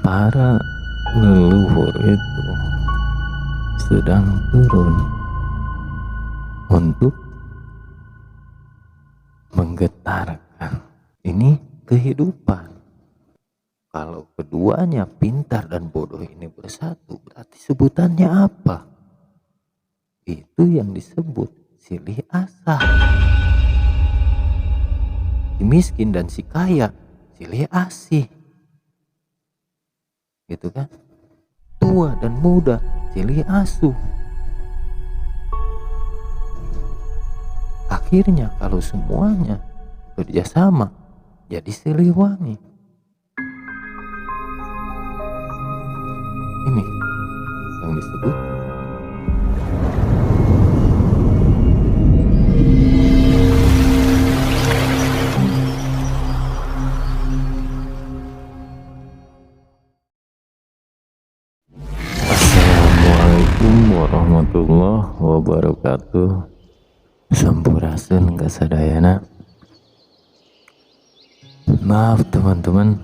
Para leluhur itu sedang turun untuk menggetarkan ini kehidupan. Kalau keduanya pintar dan bodoh ini bersatu, berarti sebutannya apa? Itu yang disebut silih asah. Si miskin dan si kaya silih asih, gitu kan? Tua dan muda silih asuh. Akhirnya kalau semuanya kerjasama jadi Siliwangi. Ini yang disebut Assalamualaikum warahmatullahi wabarakatuh. Sampurasun kasadayana. Maaf teman-teman,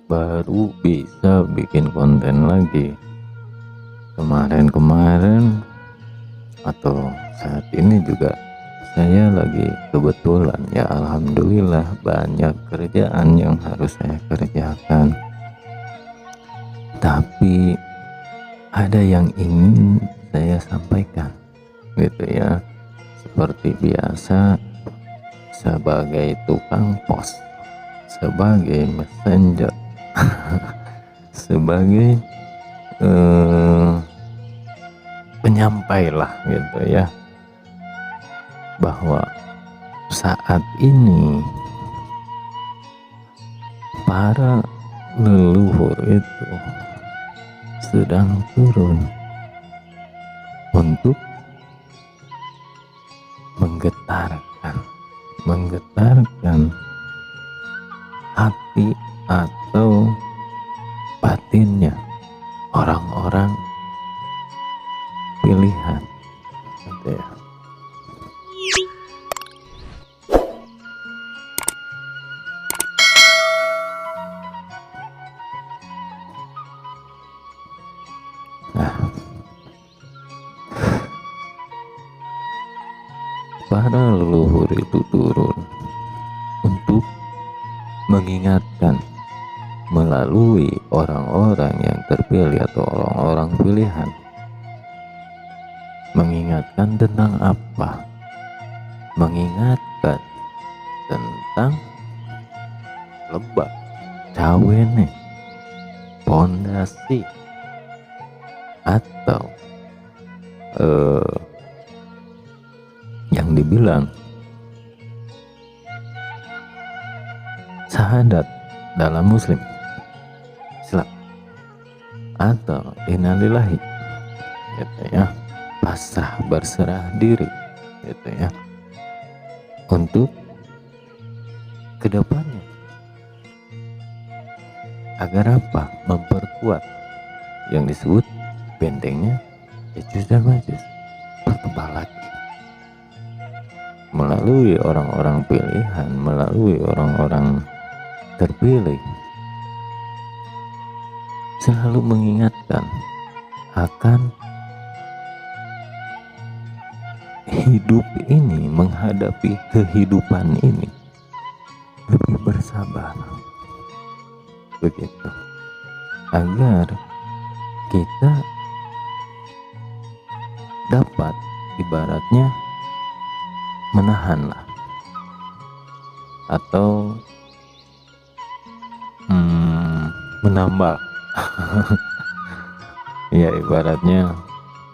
baru bisa bikin konten lagi. Kemarin-kemarin atau saat ini juga saya lagi kebetulan ya, alhamdulillah banyak kerjaan yang harus saya kerjakan. Tapi ada yang ingin saya sampaikan gitu ya. Seperti biasa, sebagai tukang pos, sebagai messenger, sebagai penyampai lah gitu ya, bahwa saat ini para leluhur itu sedang turun untuk menggetarkan hati atau batinnya orang-orang pilihan gitu ya. Nah, para leluhur itu turun untuk mengingatkan melalui orang-orang yang terpilih atau orang-orang pilihan. Mengingatkan tentang apa? Mengingatkan tentang lebak cawene, pondasi, atau yang dibilang syahadat dalam muslim Islam atau innalillahi gitu ya, pasrah berserah diri gitu ya, untuk kedepannya agar apa? Memperkuat yang disebut bentengnya Ya'juj dan Ma'juj bertambah lagi melalui orang-orang pilihan, melalui orang-orang terpilih, selalu mengingatkan akan hidup ini, menghadapi kehidupan ini lebih bersabar begitu, agar kita dapat ibaratnya menahanlah atau menambal ya, ibaratnya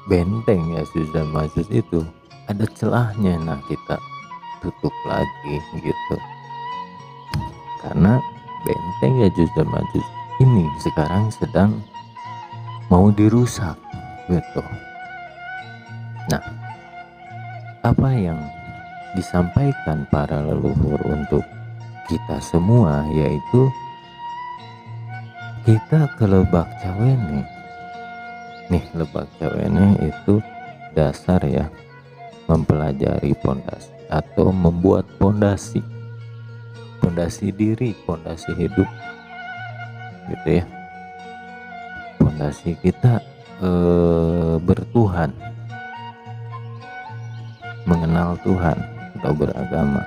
benteng ya Ya'juj dan Ma'juj itu ada celahnya, nah kita tutup lagi gitu, karena benteng Ya'juj dan Ma'juj ini sekarang sedang mau dirusak gitu. Nah, apa yang disampaikan para leluhur untuk kita semua, yaitu kita ke Lebak Cawene. Nih, Lebak Cawene itu dasar ya, mempelajari pondasi atau membuat pondasi diri, pondasi hidup gitu ya. pondasi kita bertuhan, mengenal Tuhan atau beragama,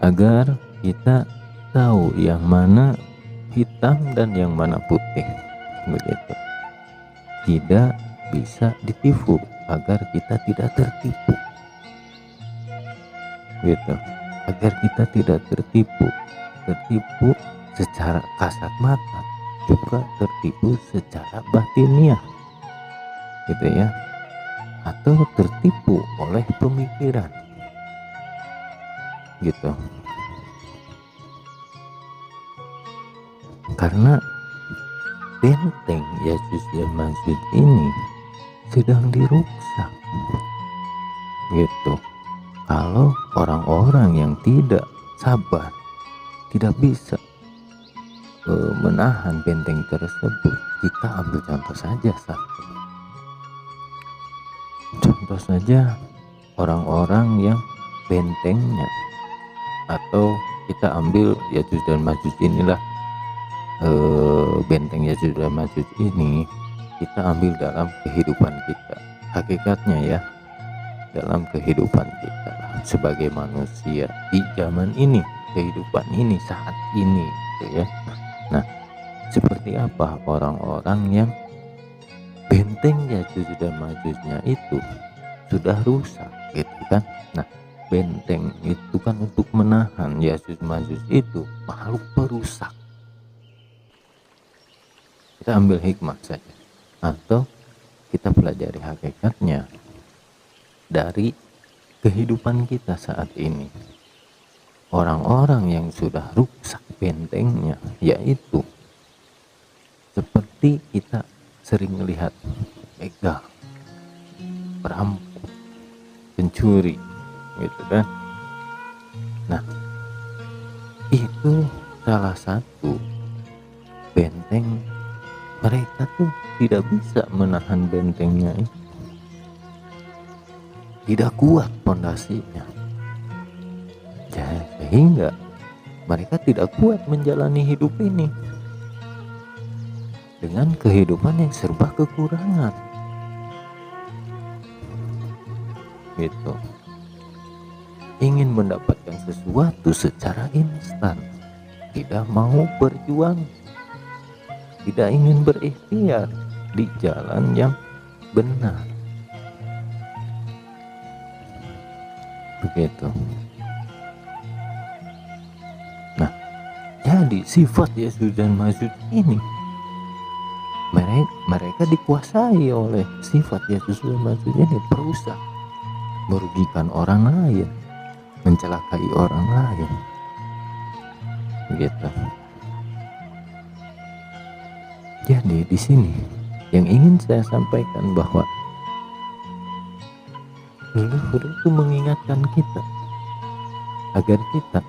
agar kita tahu yang mana hitam dan yang mana putih, begitu. Tidak bisa ditipu, agar kita tidak tertipu, gitu. Agar kita tidak tertipu secara kasat mata, juga tertipu secara batiniah, gitu ya, atau tertipu oleh pemikiran, gitu. Karena benteng Ya'juj dan Ma'juj ini sedang dirusak, gitu. Kalau orang-orang yang tidak sabar, tidak bisa menahan benteng tersebut, kita ambil contoh saja satu. Contoh saja orang-orang yang bentengnya, atau kita ambil Ya'juj dan Ma'juj inilah, benteng Ya'juj dan Ma'juj ini kita ambil dalam kehidupan kita, hakikatnya ya, dalam kehidupan kita sebagai manusia di zaman ini, kehidupan ini saat ini, gitu ya. Nah, seperti apa orang-orang yang benteng Ya'juj dan Ma'jujnya itu sudah rusak, gitu kan. Nah, benteng itu kan untuk menahan Ya'juj Ma'juj itu makhluk perusak. Kita ambil hikmah saja, atau kita pelajari hakikatnya dari kehidupan kita saat ini. Orang-orang yang sudah rusak bentengnya, yaitu seperti kita sering melihat begal, perampok, pencuri, gitu kan. Nah, itu salah satu benteng mereka tuh tidak bisa menahan bentengnya itu, tidak kuat pondasinya, sehingga mereka tidak kuat menjalani hidup ini dengan kehidupan yang serba kekurangan, gitu. Ingin mendapatkan sesuatu secara instan, tidak mau berjuang, tidak ingin berikhtiar di jalan yang benar, begitu. Nah, jadi sifat Ya'juj dan Ma'juj ini mereka dikuasai oleh sifat Ya'juj dan Ma'juj ini, perusak, merugikan orang lain, mencelakai orang lain, begitu. Jadi di sini yang ingin saya sampaikan bahwa leluhur itu mengingatkan kita agar kita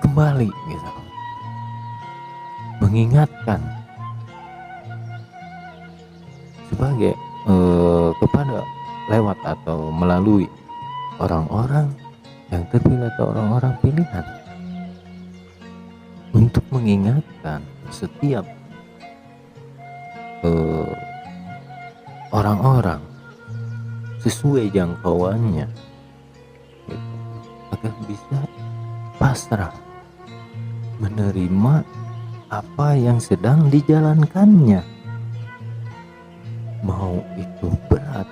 kembali, gitu, mengingatkan sebagai kepada lewat atau melalui orang-orang yang terpilih atau orang-orang pilihan, untuk mengingatkan setiap orang-orang sesuai jangkauannya, gitu, agar bisa pasrah menerima apa yang sedang dijalankannya, mau itu berat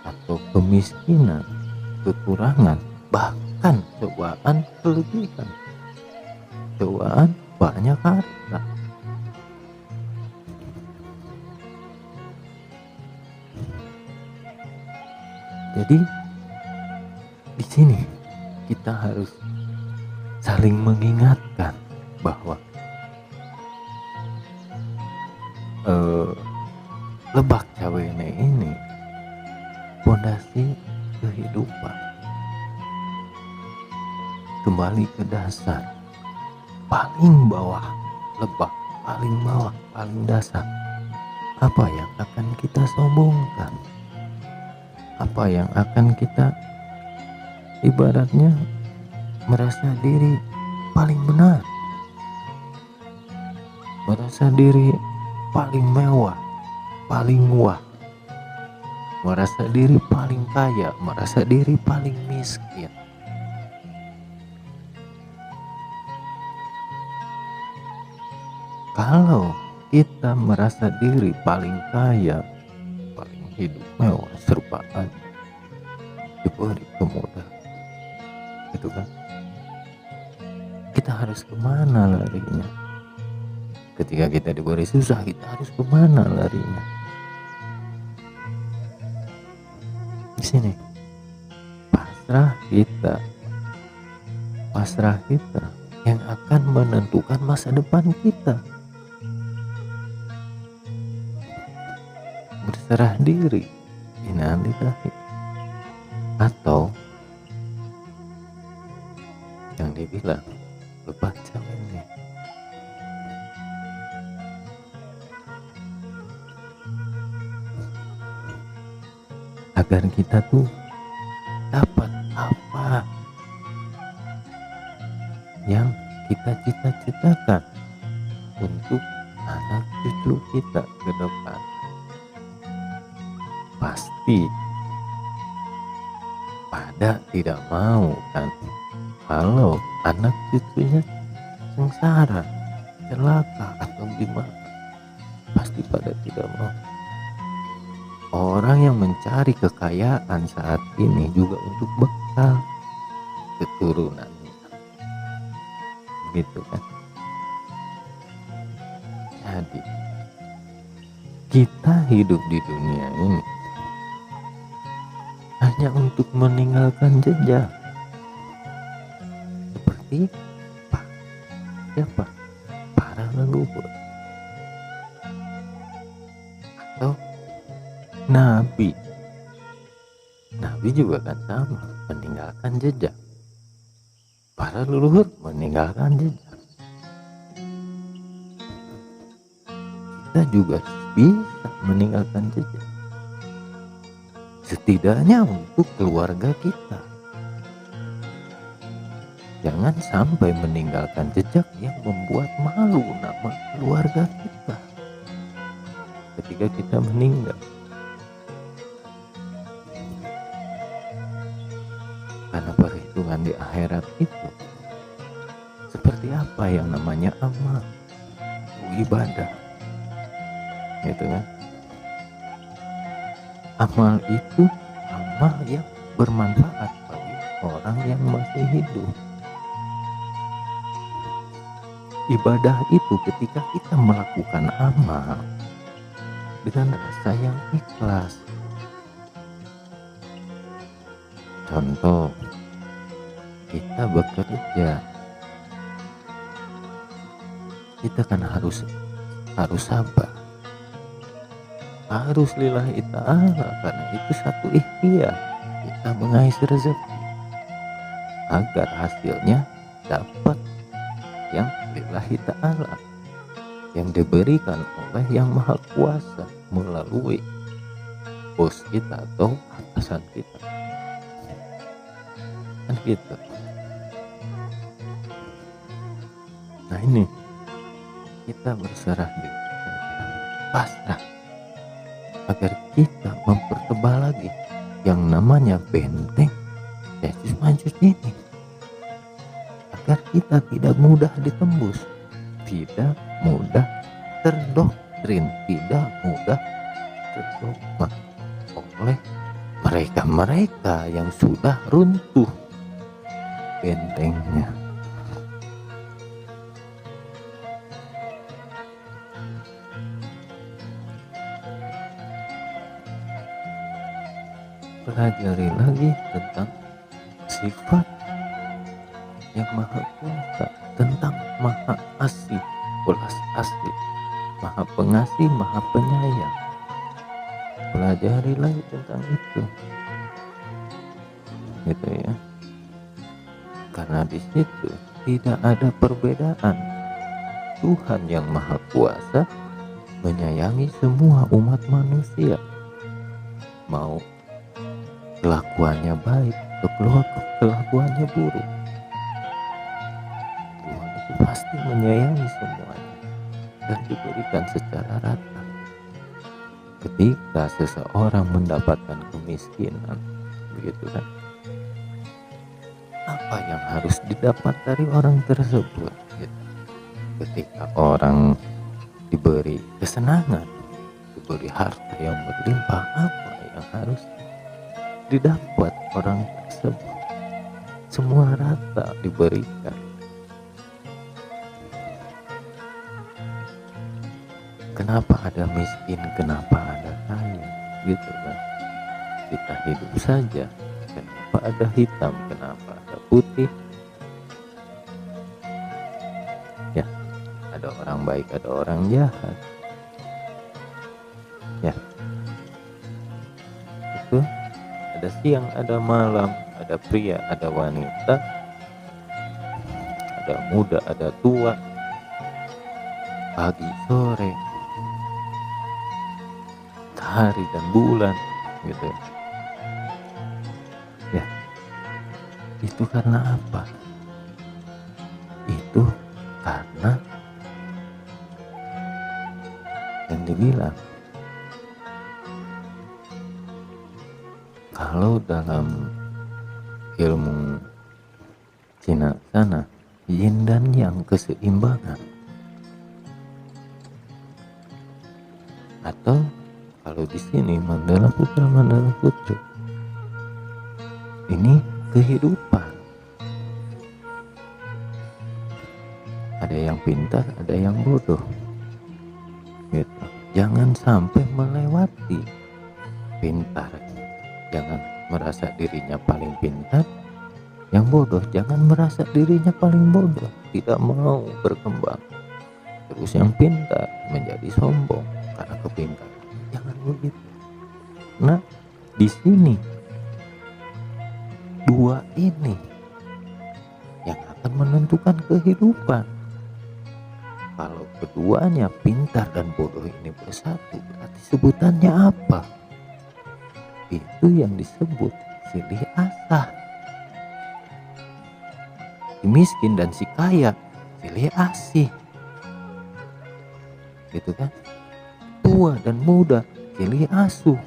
atau kemiskinan, kekurangan, bahkan cobaan kelebihan, cobaan banyak harta. Jadi di sini kita harus saling mengingatkan bahwa Lebak Cawene ini pondasi kehidupan, kembali ke dasar, paling bawah, lebak paling bawah, paling dasar. Apa yang akan kita sombongkan, apa yang akan kita ibaratnya merasa diri paling benar, merasa diri paling mewah, paling wah, merasa diri paling kaya, merasa diri paling miskin. Kalau kita merasa diri paling kaya, paling hidup mewah, serupaan, diberi kemudahan, gitu kan? Kita harus kemana larinya? Ketika kita diberi susah, kita harus kemana larinya? Di sini, pasrah kita yang akan menentukan masa depan kita. Berserah diri, innalillahi, atau yang dibilang bebaca ini. Agar kita tuh dapat apa yang kita cita-citakan untuk anak cucu kita ke depan. Pasti pada tidak mau kan kalau anak cucunya sengsara, celaka atau gimana. Pasti pada tidak mau. Orang yang mencari kekayaan saat ini juga untuk bekal keturunannya, gitu kan. Jadi kita hidup di dunia ini hanya untuk meninggalkan jejak. Seperti siapa? Para leluhur atau Nabi. Nabi juga kan sama, meninggalkan jejak. Para leluhur meninggalkan jejak. Kita juga bisa meninggalkan jejak, setidaknya untuk keluarga kita. Jangan sampai meninggalkan jejak yang membuat malu nama keluarga kita ketika kita meninggal. Karena perhitungan di akhirat itu seperti apa yang namanya amal, ibadah, gitu kan. Amal itu amal yang bermanfaat bagi orang yang masih hidup. Ibadah itu ketika kita melakukan amal dengan rasa yang ikhlas. Contoh, kita bekerja, kita kan harus sabar, harus lillahi ta'ala, karena itu satu ikhtiar kita mengais rezeki agar hasilnya dapat yang lillahi ta'ala, yang diberikan oleh yang maha kuasa melalui bos kita atau atasan kita, kan gitu. Nah ini kita berserah diri, pasrah, agar kita mempertebal lagi yang namanya benteng Yesus Majus ini, agar kita tidak mudah ditembus, tidak mudah terdoktrin, tidak mudah terdogma oleh mereka-mereka yang sudah runtuh bentengnya. Pelajari lagi tentang sifat yang maha kuasa, tentang maha asih, belas asih, maha pengasih, maha penyayang. Pelajari lagi tentang itu, gitu ya. Karena di situ tidak ada perbedaan. Tuhan yang maha kuasa menyayangi semua umat manusia, mau kelakuannya baik atau kelakuannya buruk, Tuhan itu pasti menyayangi semuanya. dan diberikan secara rata. Ketika seseorang mendapatkan kemiskinan, begitu kan, apa yang harus didapat dari orang tersebut gitu. Ketika orang diberi kesenangan, diberi harta yang berlimpah, apa yang harus didapat orang tersebut? Semua rata diberikan. Kenapa ada miskin, kenapa ada kaya, gitu kan? Kita hidup saja. Kenapa ada hitam, kenapa ada putih? Ya, ada orang baik, ada orang jahat. Ya, itu ada siang, ada malam, ada pria, ada wanita, ada muda, ada tua, pagi, sore, hari dan bulan, gitu ya. Itu karena apa? Itu karena yang dibilang, kalau dalam ilmu Cina sana, yin dan yang, keseimbangan, atau kalau di sini mandala putra mandala putri, ini kehidupan. Ada yang pintar, ada yang bodoh, gitu. Jangan sampai melewati pintar, jangan merasa dirinya paling pintar. Yang bodoh jangan merasa dirinya paling bodoh, tidak mau berkembang. Terus yang pintar menjadi sombong karena kepintaran. Jangan begitu. Nah, di sini dua ini yang akan menentukan kehidupan. Kalau keduanya, pintar dan bodoh, ini bersatu, berarti sebutannya apa? Itu yang disebut silih asah. Si miskin dan si kaya silih asih, gitu kan? Tua dan muda silih asuh.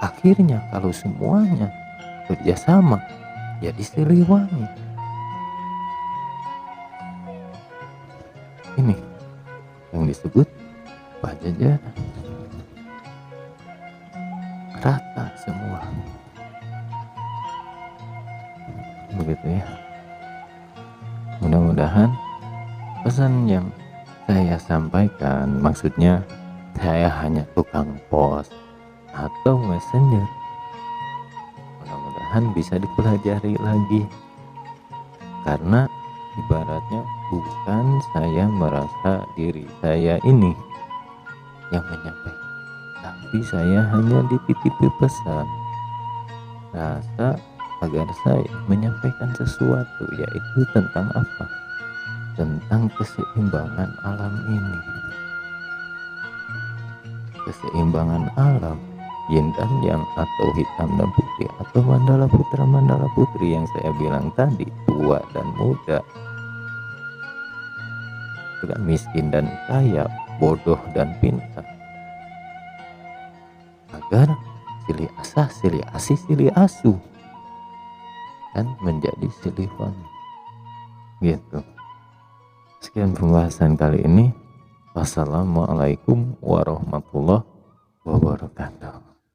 Akhirnya kalau semuanya kerjasama jadi Siliwangi. Ini yang disebut Pajajaran. Rata semua. Begitu ya. Mudah-mudahan pesan yang saya sampaikan, maksudnya saya hanya tukang pos atau messenger, mudah-mudahan bisa dipelajari lagi. Karena ibaratnya bukan saya merasa diri saya ini yang menyampaikan, tapi saya hanya dititipi pesan rasa agar saya menyampaikan sesuatu, yaitu tentang apa? Tentang keseimbangan alam ini. Keseimbangan alam, yin dan yang, atau hitam dan putih, atau mandala putra mandala putri yang saya bilang tadi, tua dan muda, juga miskin dan kaya, bodoh dan pintar, agar silih asah, silih asih, silih asuh, dan menjadi Siliwangi, gitu. Sekian pembahasan kali ini. Wassalamualaikum warahmatullahi wabarakatuh.